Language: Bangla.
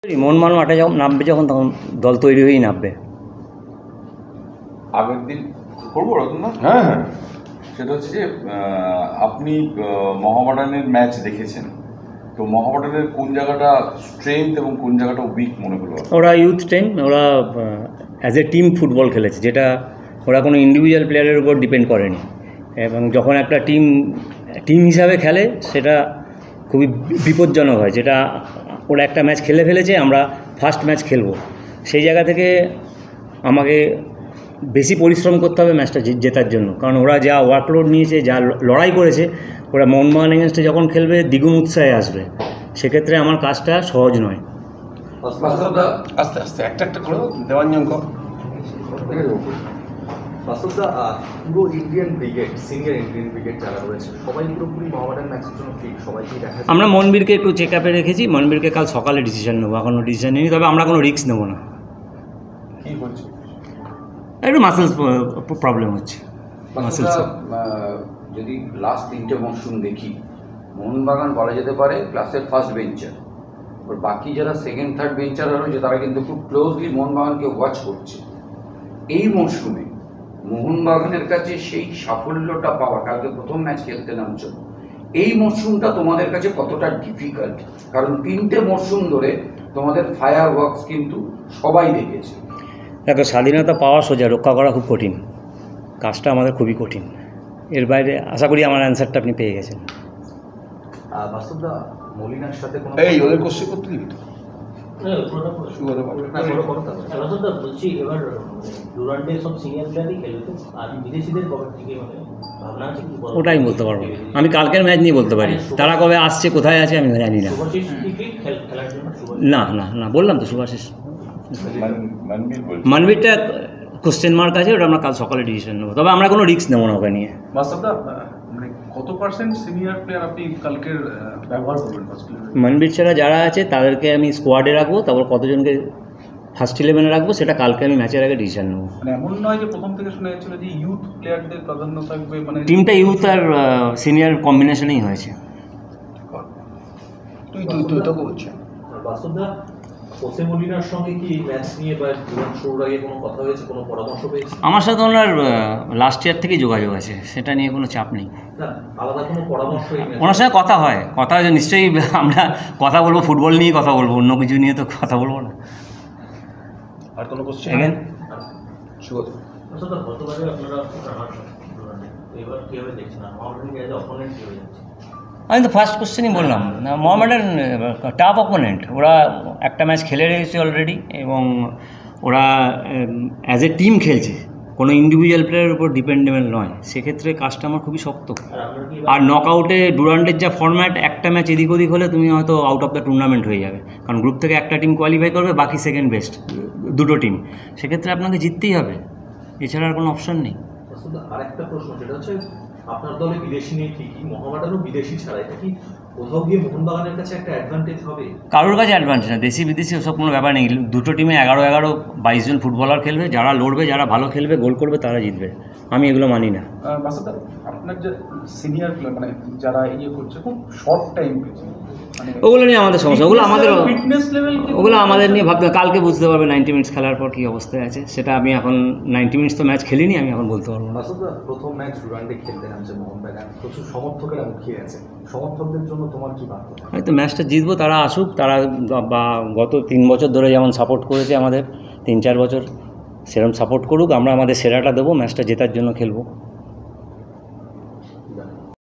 মোহনবাগান মাঠে যখন নামবে, যখন তখন দল তৈরি হয়েই নামবে। আগের দিন করবো রতন না? হ্যাঁ হ্যাঁ, সেটা হচ্ছে যে আপনি মোহামেডানের ম্যাচ দেখেছেন, তো মোহামেডানের কোন জায়গাটা স্ট্রেংথ এবং কোন জায়গাটা উইক মনে হলো? ওরা ইউথ টিম, ওরা অ্যাজ এ টিম ফুটবল খেলেছে, যেটা ওরা কোনো ইন্ডিভিজুয়াল প্লেয়ারের উপর ডিপেন্ড করেনি। এবং যখন একটা টিম হিসাবে খেলে সেটা খুবই বিপজ্জনক হয়, যেটা ওরা একটা ম্যাচ খেলে ফেলেছে, আমরা ফার্স্ট ম্যাচ খেলবো, সেই জায়গা থেকে আমাকে বেশি পরিশ্রম করতে হবে ম্যাচটা জেতার জন্য। কারণ ওরা যা ওয়ার্কলোড নিয়েছে, যা লড়াই করেছে, ওরা মোহনবাগান এগেনস্টে যখন খেলবে দ্বিগুণ উৎসাহে আসবে। সেক্ষেত্রে আমার কাজটা সহজ নয়। আস্তে আস্তে একটা একটা করে দেওয়াঞ্জন কর। বাস্তবটা পুরো Indian brigade, senior Indian brigade যারা রয়েছে সবাই পুরোপুরি মোহামেডান ম্যাচের জন্য ফিট, সবাইকেই দেখা যায়। আমরা মনবীরকে একটু চেক আপে রেখেছি, মনবীরকে কাল সকালে ডিসিশন নেবো, এখনও ডিসিশন নিই, তবে আমরা কোনো রিস্ক নেবো না। কি হচ্ছে? একটু মাসেলস প্রবলেম হচ্ছে। মাসেলস যদি লাস্ট 3টে মরশুম দেখি, মোহনবাগান বলা যেতে পারে ক্লাসের ফার্স্ট বেঞ্চার, আর বাকি যারা সেকেন্ড থার্ড বেঞ্চার রয়েছে তারা কিন্তু খুব ক্লোজলি মোহনবাগানকে ওয়াচ করছে। এই মরশুমে মোহনবাগানের কাছে সেই সাফল্যটা পাওয়া, কালকে প্রথম ম্যাচ খেলতে নামছো, এই মরশুমটা তোমাদের কাছে কতটা ডিফিকাল্ট? কারণ 3টে মরশুম ধরে তোমাদের ফায়ার ওয়ার্কস কিন্তু সবাই দেখেছে। দেখো, স্বাধীনতা পাওয়া সোজা, রক্ষা করা খুব কঠিন, কাজটা আমাদের খুবই কঠিন। এর বাইরে আশা করি আমার অ্যান্সারটা আপনি পেয়ে গেছেন। বাস্তবটা মলিনার সাথে কোনো এই ওদের কোশ্চেন করতে দিবি তো? বলছি, এবার ডুরান্ডে সব সিনিয়র প্লেয়ারই খেলবে, তো আর বিদেশিদের কবে থেকে ভাবনা আছে? ওটাই বলতে পারবো, আমি কালকের ম্যাচ নিয়ে বলতে পারি, তারা কবে আসছে, কোথায় আছে আমি জানি না। খেলার জন্য না না না, বললাম তো সুভাষিস। মানবীর মানবীরটা কোশ্চেন মার্ক আছে, ওটা আমরা কাল সকালে ডিসিশন নেবো, তবে আমরা কোনো রিস্ক নেবো না ওকে নিয়ে। বাস্তবটা মানে কত পার্সেন্ট সিনিয়র প্লেয়ার আপনি কালকের ব্যবহার করবেন ফার্স্ট ইলেভেনে? মানবীর ছাড়া যারা আছে তাদেরকে আমি স্কোয়াডে রাখবো, তারপর কতজনকে ফার্স্ট 11-এ রাখবো সেটা কালকে আমি ম্যাচের আগে ডিসিশন নেবো। মানে এমন নয় যে প্রথম থেকে শোনা যাচ্ছিল যে ইউথ প্লেয়ারদের প্রাধান্য থাকবে, মানে টিমটা ইউথ আর সিনিয়র কম্বিনেশনেই হয়েছে। তুই তো বলছে বাস্তবটা হোসে মলিনার সঙ্গে কি ম্যাচ নিয়ে বা জীবন শুরুর আগে কোনো কথা হয়েছে, কোনো পরামর্শ পেয়েছে? আমার সাথে ওনার লাস্ট ইয়ার থেকেই যোগাযোগ আছে, সেটা নিয়ে কোনো চাপ নেই। না, আলাদা কোনো পরামর্শ ওনার সঙ্গে কথা হয়, কথা হয়েছে নিশ্চয়ই। আমরা কথা বলবো, ফুটবল নিয়েই কথা বলবো, অন্য কিছু নিয়ে তো কথা বলবো না। আর কোনো কোশ্চেন? এগেন গতবারে আপনারা এবার কীভাবে দেখছেন, মোহামেডান অপোনেন্ট কীভাবে যাচ্ছে? আমি তো ফার্স্ট কোশ্চেনই বললাম, মোহামেডান টাফ অপোনেন্ট, ওরা একটা ম্যাচ খেলে রেখেছে অলরেডি, এবং ওরা অ্যাজ এ টিম খেলছে, কোনো ইন্ডিভিজুয়াল প্লেয়ারের উপর ডিপেন্ডেবল নয়। সেক্ষেত্রে কাজটা আমার খুবই শক্ত। আর নকআউটে ডুরান্ডের যা ফরম্যাট, একটা ম্যাচ এদিক ওদিক হলে তুমি হয়তো আউট অফ দ্য টুর্নামেন্ট হয়ে যাবে, কারণ গ্রুপ থেকে একটা টিম কোয়ালিফাই করবে, বাকি সেকেন্ড বেস্ট দুটো টিম। সেক্ষেত্রে আপনাকে জিততেই হবে, এছাড়া আর কোনো অপশান নেই। আরেকটা প্রশ্ন, সেটা হচ্ছে আপনার দলে বিদেশি নেই ঠিকই, মোহামেডানও বিদেশি ছাড়া, এটা কি কোথাও গিয়ে মোহনবাগানের কাছে একটা অ্যাডভান্টেজ হবে? কারোর কাছে অ্যাডভান্টেজ না, দেশি বিদেশি ওসব কোনো ব্যাপার নেই। দুটো টিমে 11-22 জন ফুটবলার খেলবে, যারা লড়বে, যারা ভালো খেলবে, গোল করবে, তারা জিতবে। আমি এগুলো মানি না। বাস্তবটা আপনার যে সিনিয়র প্লেয়ার মানে যারা ইয়ে করছে খুব শর্ট টাইম পেয়েছে, ওগুলো নিয়ে আমাদের সমস্যা, ফিটনেস লেভেল ওগুলো আমাদের নিয়ে ভাবতে, কালকে বুঝতে পারবে 90 মিনিটস খেলার পর কী অবস্থায় আছে। সেটা আমি এখন 90 মিনিটস তো ম্যাচ খেলিনি, আমি এখন বলতে পারবো না। প্রথম ম্যাচ ডুরান্ডে খেলতে নামছে মোহনবাগান, প্রচুর সমর্থকেরা মুখিয়ে আছে, সমর্থকদের জন্য তোমার কি বার্তা? হয়তো ম্যাচটা জিতবো, তারা আসুক, তারা বা গত 3 বছর ধরে যেমন সাপোর্ট করেছে আমাদের, 3-4 বছর সেরকম সাপোর্ট করুক, আমরা আমাদের সেরাটা দেবো, ম্যাচটা জেতার জন্য খেলবো।